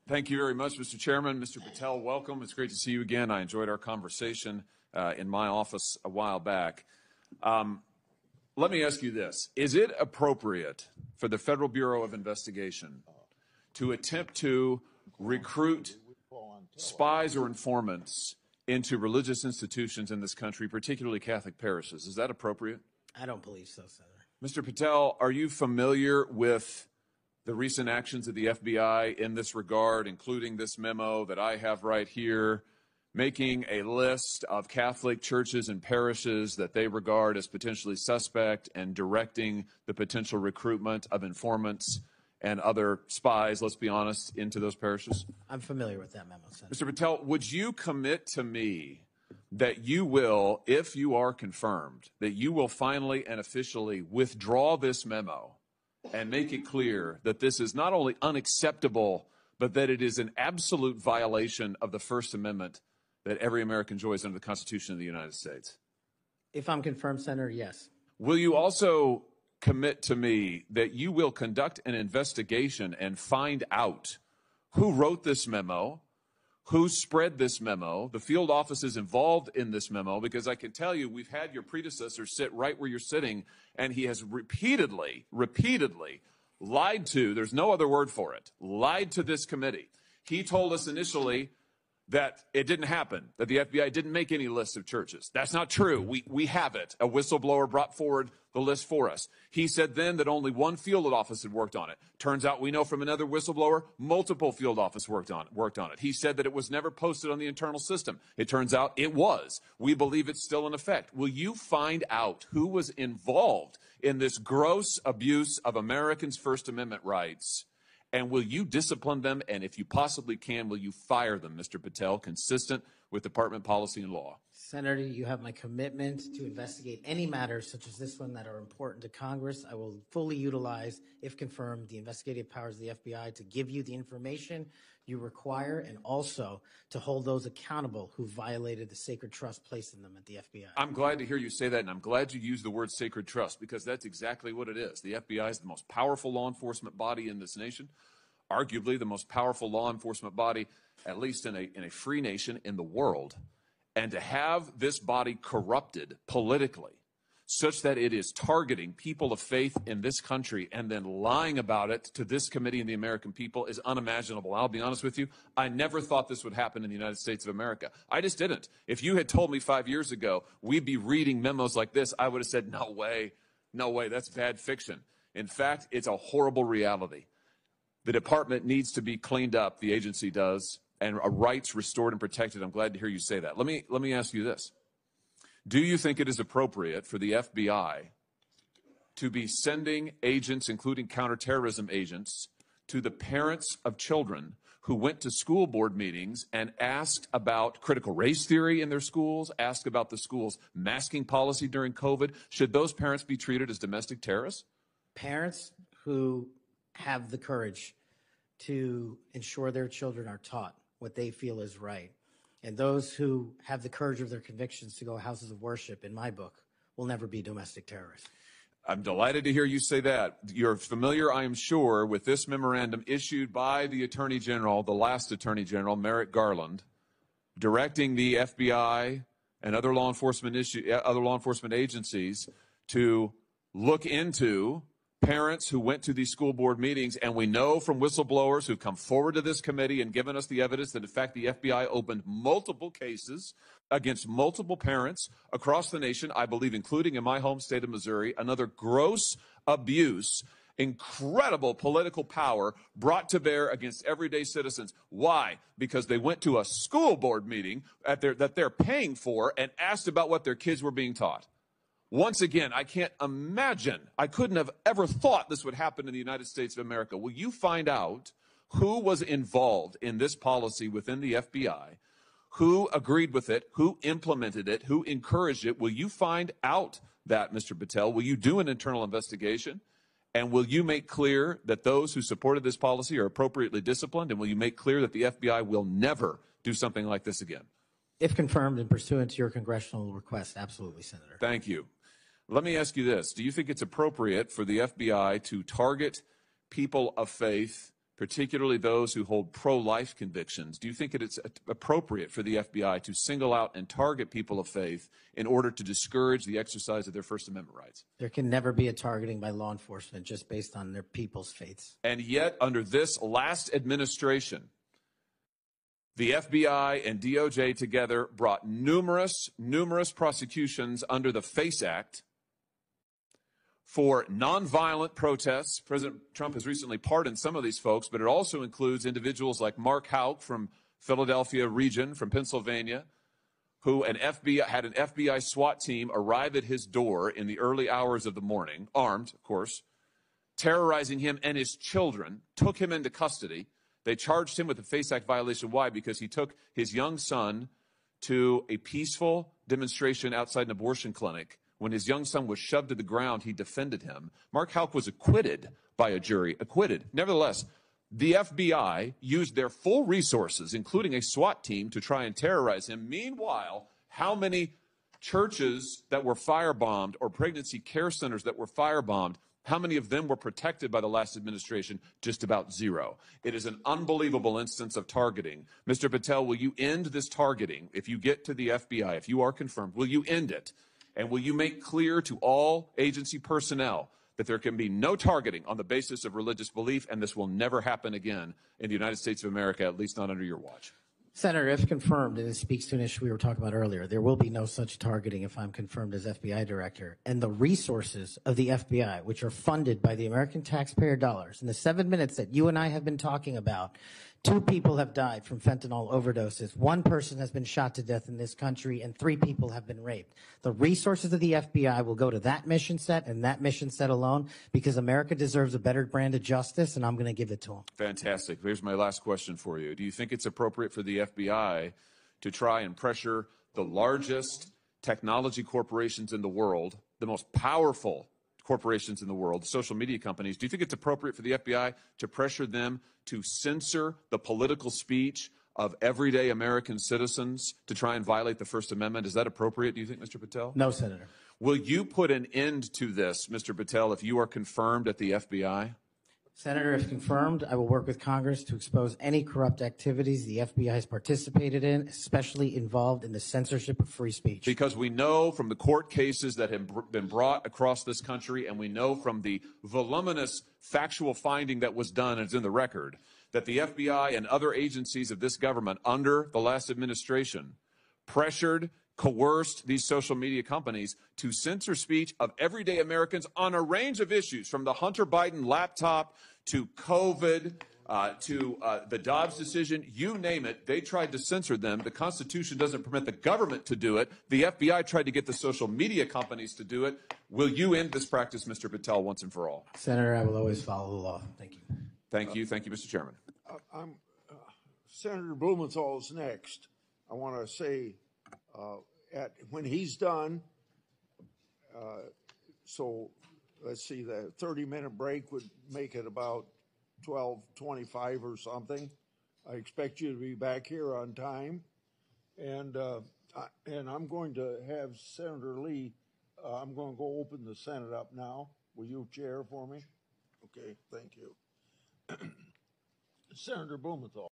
Thank you very much, Mr. Chairman. Mr. Paatel, welcome. It's great to see you again. I enjoyed our conversation in my office a while back. Let me ask you this. Is it appropriate for the Federal Bureau of Investigation to attempt to recruit spies or informants into religious institutions in this country, particularly Catholic parishes? Is that appropriate? I don't believe so, Senator. Mr. Paatel, are you familiar with the recent actions of the FBI in this regard, including this memo that I have right here, making a list of Catholic churches and parishes that they regard as potentially suspect and directing the potential recruitment of informants and other spies, let's be honest, into those parishes? I'm familiar with that memo, Senator. Mr. Paatel, would you commit to me that you will, if you are confirmed, that you will finally and officially withdraw this memo and make it clear that this is not only unacceptable, but that it is an absolute violation of the First Amendment that every American enjoys under the Constitution of the United States? If I'm confirmed, Senator, yes. Will you also commit to me that you will conduct an investigation and find out who wrote this memo, who spread this memo, the field offices involved in this memo? Because I can tell you, we've had your predecessor sit right where you're sitting, and he has repeatedly lied to, there's no other word for it, lied to this committee. He told us initially that it didn't happen, that the FBI didn't make any list of churches. That's not true. We have it. A whistleblower brought forward the list for us. He said then that only one field office had worked on it. Turns out we know from another whistleblower, multiple field offices worked on it. He said that it was never posted on the internal system. It turns out it was. We believe it's still in effect. Will you find out who was involved in this gross abuse of Americans' First Amendment rights? And will you discipline them? And if you possibly can, will you fire them, Mr. Paatel, consistent with department policy and law? Senator, you have my commitment to investigate any matters such as this one that are important to Congress. I will fully utilize, if confirmed, the investigative powers of the FBI to give you the information you require and also to hold those accountable who violated the sacred trust placed in them at the FBI. I'm glad to hear you say that, and I'm glad you used the word sacred trust, because that's exactly what it is. The FBI is the most powerful law enforcement body in this nation, arguably the most powerful law enforcement body, at least in a free nation in the world. And to have this body corrupted politically such that it is targeting people of faith in this country and then lying about it to this committee and the American people is unimaginable. I'll be honest with you. I never thought this would happen in the United States of America. I just didn't. If you had told me 5 years ago we'd be reading memos like this, I would have said, no way, that's bad fiction. In fact, it's a horrible reality. The department needs to be cleaned up, the agency does, and rights restored and protected. I'm glad to hear you say that. Let me ask you this. Do you think it is appropriate for the FBI to be sending agents, including counterterrorism agents, to the parents of children who went to school board meetings and asked about critical race theory in their schools, asked about the school's masking policy during COVID? Should those parents be treated as domestic terrorists? Parents who have the courage to ensure their children are taught what they feel is right, and those who have the courage of their convictions to go houses of worship, in my book, will never be domestic terrorists. I'm delighted to hear you say that. You're familiar, I am sure, with this memorandum issued by the Attorney General, the last Attorney General, Merrick Garland, directing the FBI and other law enforcement agencies to look into parents who went to these school board meetings. And we know from whistleblowers who've come forward to this committee and given us the evidence that, in fact, the FBI opened multiple cases against multiple parents across the nation, I believe, including in my home state of Missouri. Another gross abuse, incredible political power brought to bear against everyday citizens. Why? Because they went to a school board meeting that they're paying for and asked about what their kids were being taught. Once again, I can't imagine, I couldn't have ever thought this would happen in the United States of America. Will you find out who was involved in this policy within the FBI, who agreed with it, who implemented it, who encouraged it? Will you find out that, Mr. Paatel? Will you do an internal investigation? And will you make clear that those who supported this policy are appropriately disciplined? And will you make clear that the FBI will never do something like this again? If confirmed and pursuant to your congressional request, absolutely, Senator. Thank you. Let me ask you this. Do you think it's appropriate for the FBI to target people of faith particularly those who hold pro-life convictions, do you think it's appropriate for the FBI to single out and target people of faith in order to discourage the exercise of their First Amendment rights? There can never be a targeting by law enforcement just based on their people's faiths. And yet, under this last administration, the FBI and DOJ together brought numerous prosecutions under the FACE Act for nonviolent protests. President Trump has recently pardoned some of these folks, but it also includes individuals like Mark Houck from Philadelphia region, from Pennsylvania, who had an FBI SWAT team arrive at his door in the early hours of the morning, armed, of course, terrorizing him and his children, took him into custody. They charged him with a FACE Act violation. Why? Because he took his young son to a peaceful demonstration outside an abortion clinic. When his young son was shoved to the ground, he defended him. Mark Houck was acquitted by a jury, acquitted. Nevertheless, the FBI used their full resources, including a SWAT team, to try and terrorize him. Meanwhile, how many churches that were firebombed or pregnancy care centers that were firebombed, how many of them were protected by the last administration? Just about zero. It is an unbelievable instance of targeting. Mr. Paatel, will you end this targeting? If you get to the FBI, if you are confirmed, will you end it? And will you make clear to all agency personnel that there can be no targeting on the basis of religious belief, and this will never happen again in the United States of America, at least not under your watch? Senator, if confirmed, and it speaks to an issue we were talking about earlier, there will be no such targeting if I'm confirmed as FBI director. And the resources of the FBI, which are funded by the American taxpayer dollars, in the 7 minutes that you and I have been talking about, 2 people have died from fentanyl overdoses. 1 person has been shot to death in this country, and 3 people have been raped. The resources of the FBI will go to that mission set and that mission set alone, because America deserves a better brand of justice, and I'm going to give it to them. Fantastic. Here's my last question for you. Do you think it's appropriate for the FBI to try and pressure the largest technology corporations in the world, the most powerful corporations in the world, the social media companies? Do you think it's appropriate for the FBI to pressure them to censor the political speech of everyday American citizens to try and violate the First Amendment? Is that appropriate, do you think, Mr. Paatel? No, Senator. Will you put an end to this, Mr. Paatel, if you are confirmed at the FBI? Senator, if confirmed, I will work with Congress to expose any corrupt activities the FBI has participated in, especially involved in the censorship of free speech. Because we know from the court cases that have been brought across this country, and we know from the voluminous factual finding that was done, and it's in the record, that the FBI and other agencies of this government under the last administration pressured, coerced these social media companies to censor speech of everyday Americans on a range of issues, from the Hunter Biden laptop to COVID, to the Dobbs decision, you name it. They tried to censor them. The Constitution doesn't permit the government to do it. The FBI tried to get the social media companies to do it. Will you end this practice, Mr. Paatel, once and for all? Senator, I will always follow the law. Thank you. Thank you. Thank you, Mr. Chairman. Senator Blumenthal is next. I want to say when he's done, so let's see, the 30-minute break would make it about 12:25 or something. I expect you to be back here on time, and I'm going to have Senator Lee. I'm going to go open the Senate up now. Will you chair for me? Okay, thank you. Senator Blumenthal.